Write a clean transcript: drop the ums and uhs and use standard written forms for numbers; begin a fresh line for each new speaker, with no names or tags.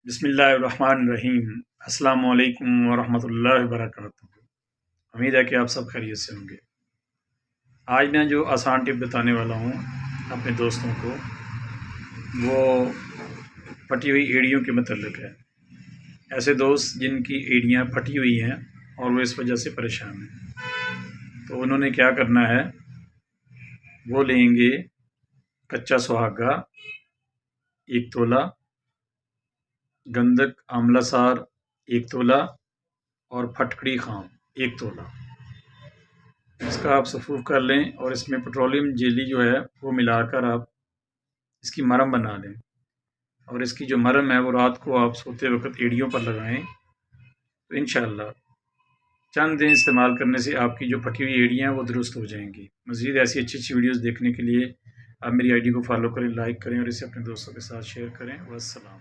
بسم اللہ الرحمن الرحیم۔ السلام علیکم ورحمۃ اللہ وبرکاتہ۔ امید ہے کہ آپ سب خیریت سے ہوں گے۔ آج میں جو آسان ٹپ بتانے والا ہوں اپنے دوستوں کو، وہ پھٹی ہوئی ایڑیوں کے متعلق ہے۔ ایسے دوست جن کی ایڑیاں پھٹی ہوئی ہیں اور وہ اس وجہ سے پریشان ہیں، تو انہوں نے کیا کرنا ہے، وہ لیں گے کچا سہاگا 1 تولہ، گندک آملہ سار 1 تولہ اور پھٹکڑی خام 1 تولہ۔ اس کا آپ سفوف کر لیں اور اس میں پیٹرولیم جیلی جو ہے وہ ملا کر آپ اس کی مرہم بنا لیں، اور اس کی جو مرہم ہے وہ رات کو آپ سوتے وقت ایڑیوں پر لگائیں، تو انشاءاللہ چند دن استعمال کرنے سے آپ کی جو پھٹی ہوئی ایڑیاں ہیں وہ درست ہو جائیں گی۔ مزید ایسی اچھی ویڈیوز دیکھنے کے لیے آپ میری آئی ڈی کو فالو کریں، لائک کریں اور اسے اپنے دوستوں کے ساتھ شیئر کریں۔ والسلام۔